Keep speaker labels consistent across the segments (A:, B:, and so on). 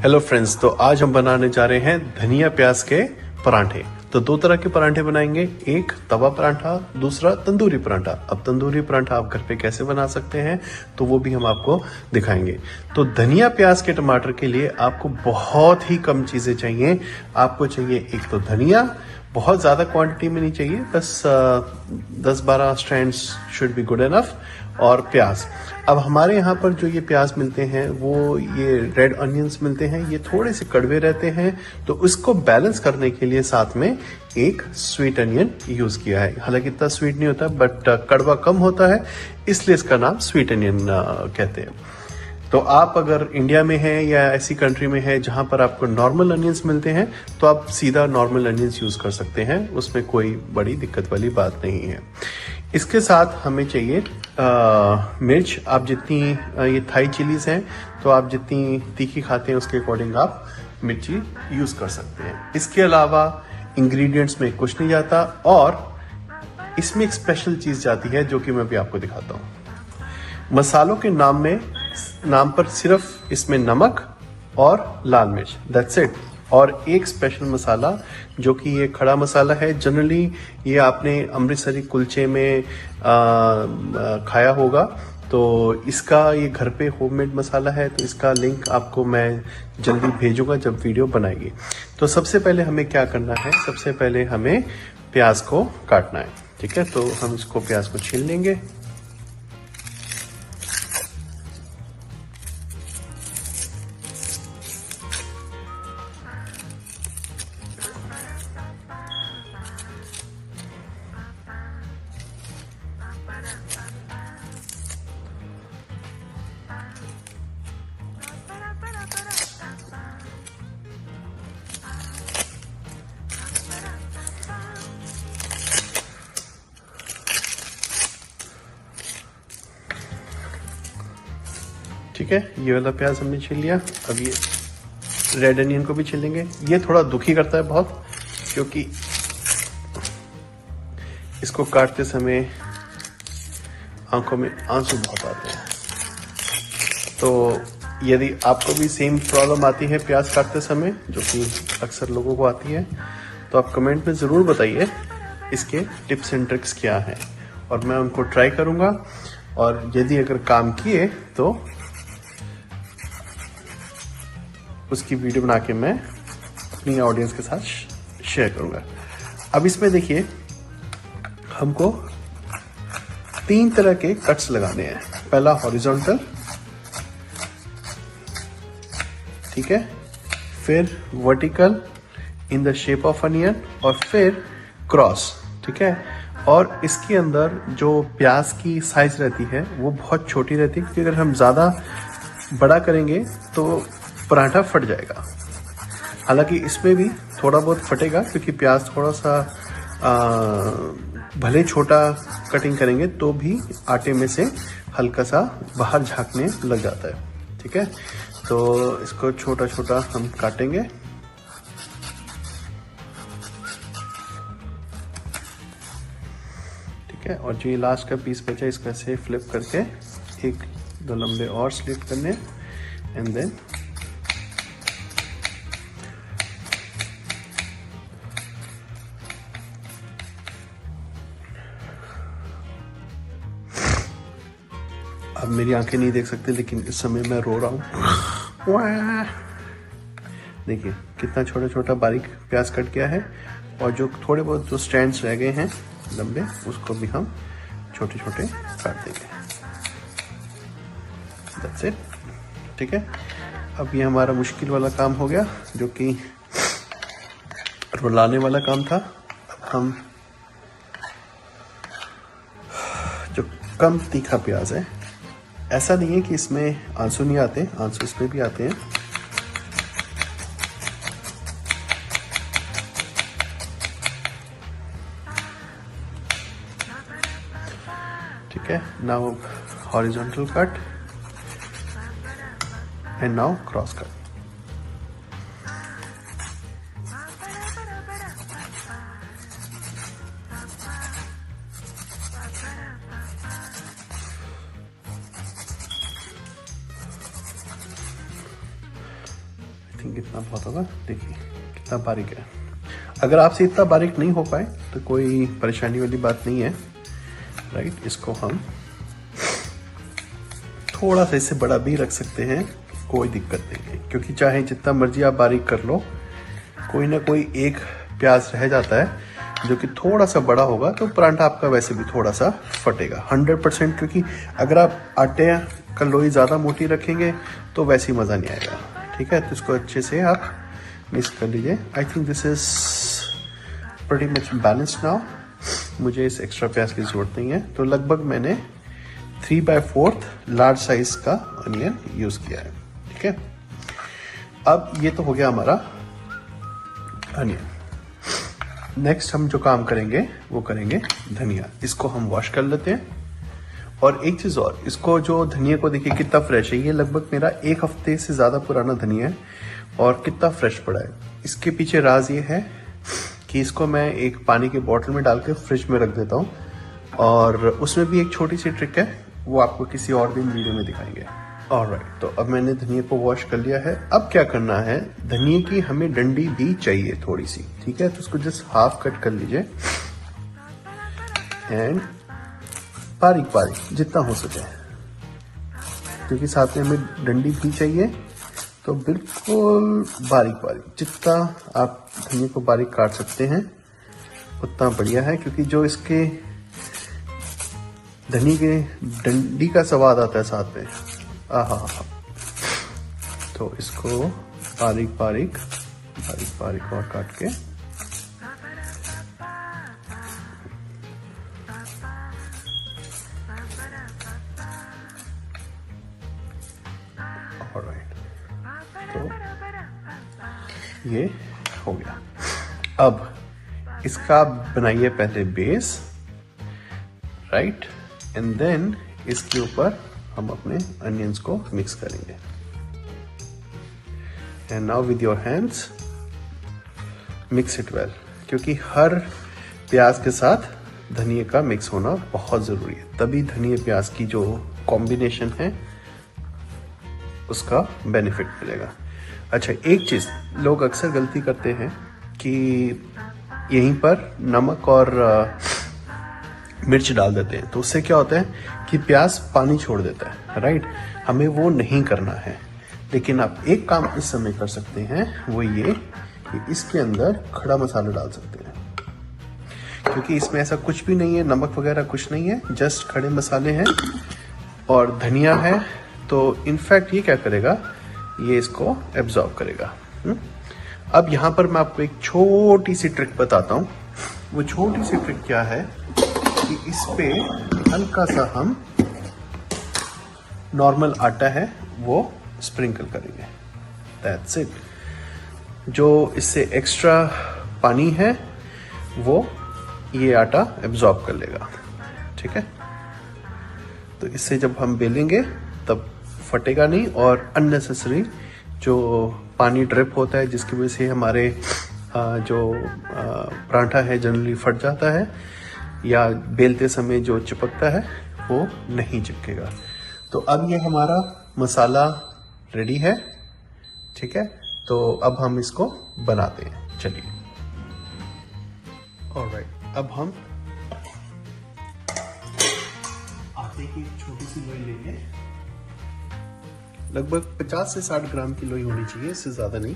A: Hello friends, तो आज हम बनाने जा रहे हैं धनिया प्याज के पराठे। तो दो तरह के पराठे बनाएंगे, एक तवा पराठा, दूसरा तंदूरी पराठा। अब तंदूरी पराठा आप घर पे कैसे बना सकते हैं तो वो भी हम आपको दिखाएंगे। तो धनिया प्याज के टमाटर के लिए आपको बहुत ही कम चीजें चाहिए। आपको चाहिए एक तो धनिया, बहुत ज़्यादा क्वांटिटी में नहीं चाहिए, बस 10-12 strands should be good enough, और प्याज। अब हमारे यहाँ पर जो ये प्याज मिलते हैं वो ये रेड अनियंस मिलते हैं, ये थोड़े से कड़वे रहते हैं, तो उसको बैलेंस करने के लिए साथ में एक स्वीट अनियन यूज किया है। हालांकि इतना स्वीट नहीं होता बट कड़वा कम होता है, इसलिए इसका नाम स्वीट अनियन कहते हैं। तो आप अगर इंडिया में हैं या ऐसी कंट्री में हैं जहां पर आपको नॉर्मल अनियंस मिलते हैं तो आप सीधा नॉर्मल अनियंस यूज कर सकते हैं, उसमें कोई बड़ी दिक्कत वाली बात नहीं है। इसके साथ हमें चाहिए मिर्च। आप जितनी ये थाई चिलीज हैं तो आप जितनी तीखी खाते हैं उसके अकॉर्डिंग आप मिर्ची यूज कर सकते हैं। इसके अलावा इंग्रेडिएंट्स में कुछ नहीं जाता, और इसमें एक स्पेशल चीज जाती है जो कि मैं भी आपको दिखाता हूं। मसालों के नाम पर सिर्फ इसमें नमक और लाल मिर्च, दैट्स इट। और एक स्पेशल मसाला जो कि ये खड़ा मसाला है, जनरली ये आपने अमृतसरी कुलचे में खाया होगा। तो इसका ये घर पे होममेड मसाला है, तो इसका लिंक आपको मैं जल्दी भेजूंगा जब वीडियो बनाएगी। तो सबसे पहले हमें क्या करना है, सबसे पहले हमें प्याज को काटना है। ठीक है, तो हम इसको प्याज को छील लेंगे। ठीक है, ये वाला प्याज हमने छील लिया। अब ये रेड अनियन को भी छीलेंगे। ये थोड़ा दुखी करता है बहुत, क्योंकि इसको काटते समय आंखों में आंसू बहुत आते हैं। तो यदि आपको भी सेम प्रॉब्लम आती है प्याज काटते समय, जो कि अक्सर लोगों को आती है, तो आप कमेंट में ज़रूर बताइए इसके टिप्स एंड ट्रिक्स क्या हैं, और मैं उनको ट्राई करूँगा। और यदि अगर काम किए तो उसकी वीडियो बना के मैं अपनी ऑडियंस के साथ शेयर करूंगा। अब इसमें देखिए, हमको 3 तरह के कट्स लगाने हैं। पहला हॉरिजॉन्टल, ठीक है, फिर vertical in the shape of onion, और फिर क्रॉस। ठीक है, और इसके अंदर जो प्याज की साइज रहती है वो बहुत छोटी रहती है, क्योंकि अगर हम ज़्यादा बड़ा करेंगे तो पराठा फट जाएगा। हालांकि इसमें भी थोड़ा बहुत फटेगा, क्योंकि प्याज थोड़ा सा भले छोटा कटिंग करेंगे तो भी आटे में से हल्का सा बाहर झांकने लग जाता है। ठीक है, तो इसको छोटा छोटा हम काटेंगे। ठीक है, और जो ये लास्ट का पीस बचा इसको ऐसे फ्लिप करके 1-2 लंबे और स्लिट करने, एंड देन अब मेरी आंखें नहीं देख सकते, लेकिन इस समय मैं रो रहा हूँ। देखिए कितना छोटा छोटा बारीक प्याज कट गया है, और जो थोड़े बहुत जो स्टैंड्स रह गए हैं लंबे, उसको भी हम छोटे छोटे काट देंगे। That's it. ठीक है, अब ये हमारा मुश्किल वाला काम हो गया, जो कि रुलाने वाला काम था। अब हम जो कम तीखा प्याज है, ऐसा नहीं है कि इसमें आंसू नहीं आते, आंसू इसमें भी आते हैं। ठीक है, now horizontal cut and now cross cut. Think इतना बहुत होगा। देखिए कितना बारीक है। अगर आपसे इतना बारीक नहीं हो पाए तो कोई परेशानी वाली बात नहीं है, राइट। इसको हम थोड़ा सा इससे बड़ा भी रख सकते हैं, कोई दिक्कत नहीं है, क्योंकि चाहे जितना मर्जी आप बारीक कर लो, कोई ना कोई एक प्याज रह जाता है जो कि थोड़ा सा बड़ा होगा, तो परांठा आपका वैसे भी थोड़ा सा फटेगा 100%। क्योंकि अगर आप आटे का लोई ज़्यादा मोटी रखेंगे तो वैसे ही मज़ा नहीं आएगा, ठीक है। तो इसको अच्छे से आप मिक्स कर लीजिए। I think this is pretty much balanced now. मुझे इस एक्स्ट्रा प्याज की ज़रूरत नहीं है। तो लगभग मैंने 3/4 लार्ज साइज का अनियन यूज़ किया है, ठीक है। अब ये तो हो गया हमारा अनियन। नेक्स्ट हम जो काम करेंगे वो करेंगे धनिया। इसको हम वॉश कर लेते हैं। और एक चीज़ और, इसको जो धनिया को देखिए कितना फ्रेश है। ये लगभग मेरा 1 हफ्ते से ज़्यादा पुराना धनिया है और कितना फ्रेश पड़ा है। इसके पीछे राज ये है कि इसको मैं एक पानी के बोतल में डाल के फ्रिज में रख देता हूँ। और उसमें भी एक छोटी सी ट्रिक है, वो आपको किसी और दिन वीडियो में दिखाएंगे। ऑलराइट, तो अब मैंने धनिया को वॉश कर लिया है। अब क्या करना है, धनिया की हमें डंडी भी चाहिए थोड़ी सी, ठीक है। तो उसको जस्ट हाफ कट कर लीजिए एंड बारीक बारीक जितना हो सके, क्योंकि साथ में हमें डंडी भी चाहिए। तो बिल्कुल बारीक बारीक, जितना आप धनिया को बारीक काट सकते हैं उतना बढ़िया है, क्योंकि जो इसके धनिया के डंडी का स्वाद आता है साथ में, आहा। तो इसको बारीक बारीक बारीक बारीक और काट के ऑलराइट, तो ये हो गया। अब इसका बनाइए पहले बेस, राइट, एंड देन इसके ऊपर हम अपने अनियंस को मिक्स करेंगे। And now with your hands mix it well, क्योंकि हर प्याज के साथ धनिया का मिक्स होना बहुत ज़रूरी है, तभी धनिया प्याज की जो कॉम्बिनेशन है उसका बेनिफिट मिलेगा। अच्छा, एक चीज़ लोग अक्सर गलती करते हैं कि यहीं पर नमक और मिर्च डाल देते हैं, तो उससे क्या होता है कि प्याज पानी छोड़ देता है, राइट। हमें वो नहीं करना है। लेकिन आप एक काम इस समय कर सकते हैं, वो ये कि इसके अंदर खड़ा मसाला डाल सकते हैं, क्योंकि इसमें ऐसा कुछ भी नहीं है, नमक वगैरह कुछ नहीं है, जस्ट खड़े मसाले हैं और धनिया है। तो इनफैक्ट ये क्या करेगा, ये इसको एब्जॉर्ब करेगा। अब यहाँ पर मैं आपको एक छोटी सी ट्रिक बताता हूँ। वो छोटी सी ट्रिक क्या है कि इस पे हल्का सा हम नॉर्मल आटा है वो स्प्रिंकल करेंगे, दैट्स इट। जो इससे एक्स्ट्रा पानी है वो ये आटा एब्जॉर्ब कर लेगा, ठीक है। तो इससे जब हम बेलेंगे तब फटेगा नहीं, और अननेसेसरी जो पानी ड्रिप होता है जिसकी वजह से हमारे जो पराठा है जनरली फट जाता है या बेलते समय जो चिपकता है वो नहीं चिपकेगा। तो अब ये हमारा मसाला रेडी है, ठीक है। तो अब हम इसको बनाते हैं, चलिए। ऑलराइट, अब हम आटे की छोटी सी लोई लेंगे। लगभग 50 से 60 ग्राम की लोई होनी चाहिए, इससे ज्यादा नहीं।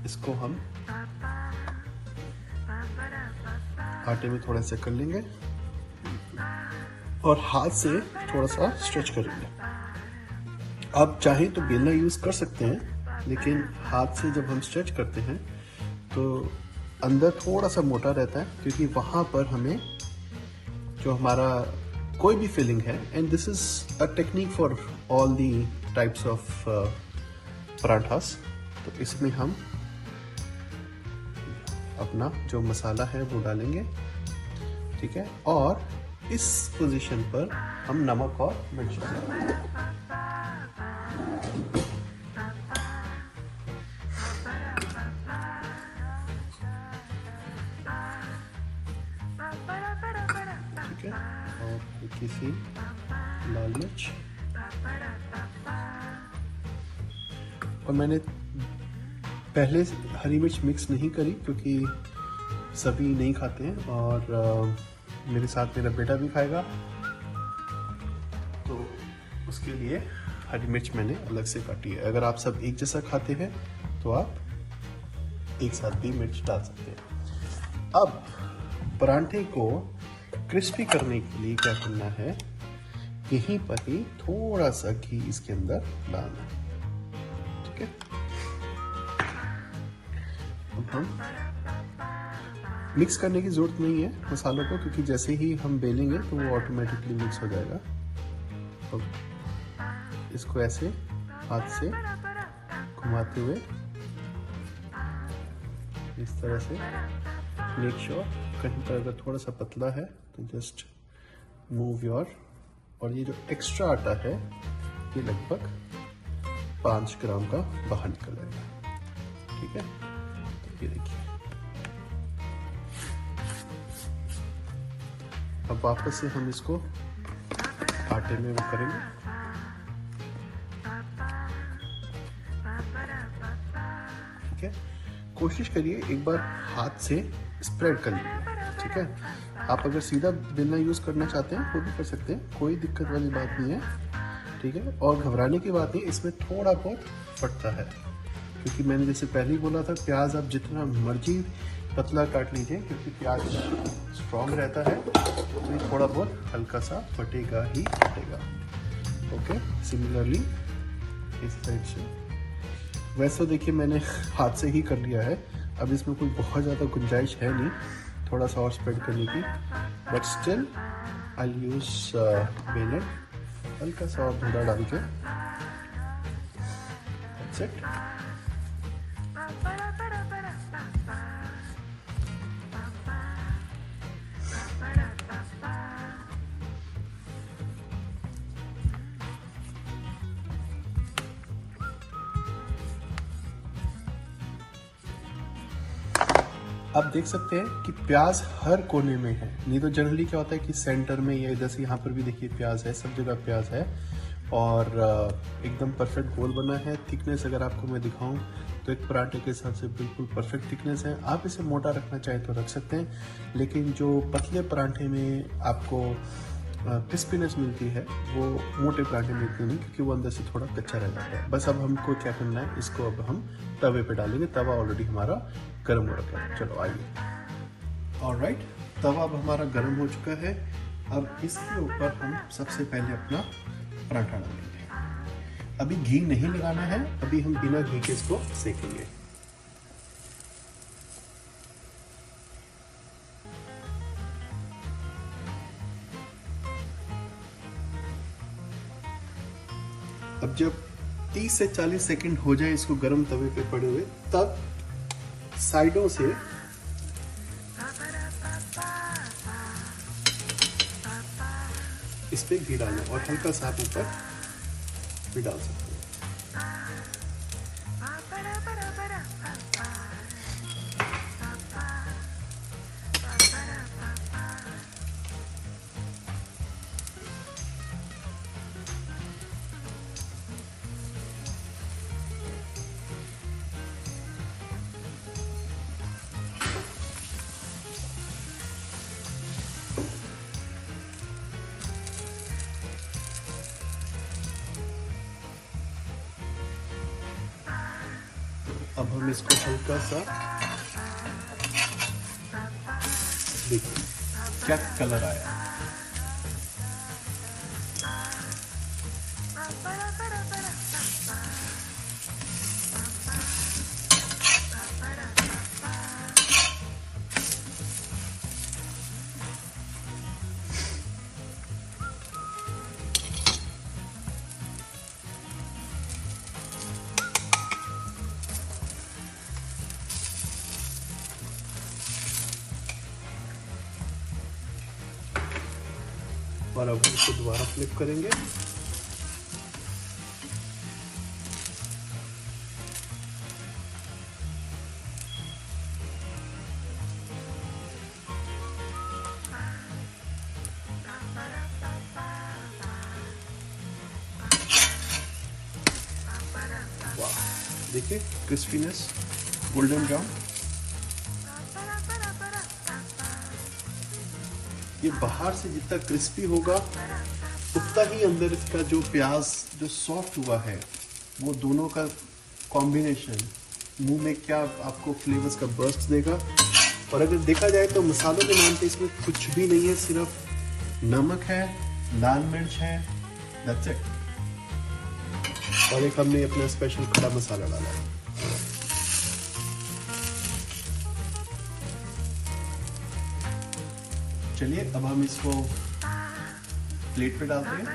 A: इसको हम आटे में थोड़ा सा कर लेंगे और हाथ से थोड़ा सा स्ट्रेच करेंगे। आप चाहें तो बेलना यूज कर सकते हैं, लेकिन हाथ से जब हम स्ट्रेच करते हैं तो अंदर थोड़ा सा मोटा रहता है, क्योंकि वहां पर हमें जो हमारा कोई भी फिलिंग है, and this is a technique for all the types of parathas. तो इसमें हम अपना जो मसाला है वो डालेंगे, ठीक है। और इस पोजीशन पर हम नमक और मिर्च डालेंगे। ठीक है, और हल्की सी लाल मिर्च, और मैंने पहले हरी मिर्च मिक्स नहीं करी क्योंकि सभी नहीं खाते हैं और मेरे साथ मेरा बेटा भी खाएगा, तो उसके लिए हरी मिर्च मैंने अलग से काटी है। अगर आप सब एक जैसा खाते हैं तो आप एक साथ भी मिर्च डाल सकते हैं। अब परांठे को क्रिस्पी करने के लिए क्या करना है, यहीं पर ही थोड़ा सा घी इसके अंदर डालना है, ठीक है। अब हम मिक्स करने की जरूरत नहीं है मसालों को, क्योंकि जैसे ही हम बेलेंगे तो वो ऑटोमेटिकली मिक्स हो जाएगा। अब इसको ऐसे हाथ से घुमाते हुए इस तरह से मेक श्योर कहीं पर अगर थोड़ा सा पतला है तो जस्ट मूव योर, और ये जो एक्स्ट्रा आटा है ये लगभग 5 ग्राम का बाहर निकल जाएगा, ठीक है। तो ये देखिए, अब वापस से हम इसको आटे में वो करेंगे। ठीक है, कोशिश करिए एक बार हाथ से स्प्रेड कर लीजिए, ठीक है। आप अगर सीधा बेलना यूज करना चाहते हैं वो भी कर सकते हैं, कोई दिक्कत वाली बात नहीं है, ठीक है। और घबराने की बात नहीं, इसमें थोड़ा बहुत फटता है, क्योंकि मैंने जैसे पहले ही बोला था, प्याज आप जितना मर्जी पतला काट लीजिए, क्योंकि प्याज स्ट्रॉन्ग रहता है, तो ये थोड़ा बहुत हल्का सा फटेगा ही फटेगा। ओके, सिमिलरली इस साइड से। वैसे देखिए मैंने हाथ से ही कर लिया है, अब इसमें कोई बहुत ज़्यादा गुंजाइश है नहीं थोड़ा सा और स्प्रेड करने की, बट स्टिल आई यूज बेलन, हल्का सा और धुला डाल के। That's it. आप देख सकते हैं कि प्याज हर कोने में है, नहीं तो जनरली क्या होता है कि सेंटर में या इधर से यहाँ पर भी देखिए प्याज है, सब जगह प्याज है, और एकदम परफेक्ट गोल बना है। थिकनेस अगर आपको मैं दिखाऊं तो एक पराठे के हिसाब से बिल्कुल परफेक्ट थिकनेस है। आप इसे मोटा रखना चाहें तो रख सकते हैं, लेकिन जो पतले पराठे में आपको क्रिस्पीनेस मिलती है वो मोटे पराठे में इतनी नहीं, क्योंकि वो अंदर से थोड़ा कच्चा रह जाता है। बस अब हमको क्या करना है, इसको अब हम तवे पे डालेंगे। तवा ऑलरेडी हमारा गर्म हो रखा है, चलो आइए। ऑलराइट, तवा अब हमारा गर्म हो चुका है। अब इसके ऊपर हम सबसे पहले अपना पराठा डालेंगे। अभी घी नहीं लगाना है, अभी हम बिना घी के इसको सेकेंगे। अब जब 30 से 40 सेकंड हो जाए इसको गर्म तवे पे पड़े हुए, तब साइडों से इस पे घी डालना, और हल्का सा आप ऊपर भी डाल सकते हैं। अब हम इसको हल्का सा देखिए क्या कलर आया। और अब हम इसको दोबारा फ्लिप करेंगे। वाह, देखिए क्रिस्पीनेस, गोल्डन ब्राउन। ये बाहर से जितना क्रिस्पी होगा उतना ही अंदर का जो प्याज जो सॉफ्ट हुआ है, वो दोनों का कॉम्बिनेशन मुंह में क्या आपको फ्लेवर्स का बर्स्ट देगा। और अगर देखा जाए तो मसालों के नाम पे इसमें कुछ भी नहीं है, सिर्फ नमक है, लाल मिर्च है, दैट्स इट। और एक हमने अपना स्पेशल खड़ा मसाला डाला है। चलिए अब हम इसको प्लेट पे डालते हैं।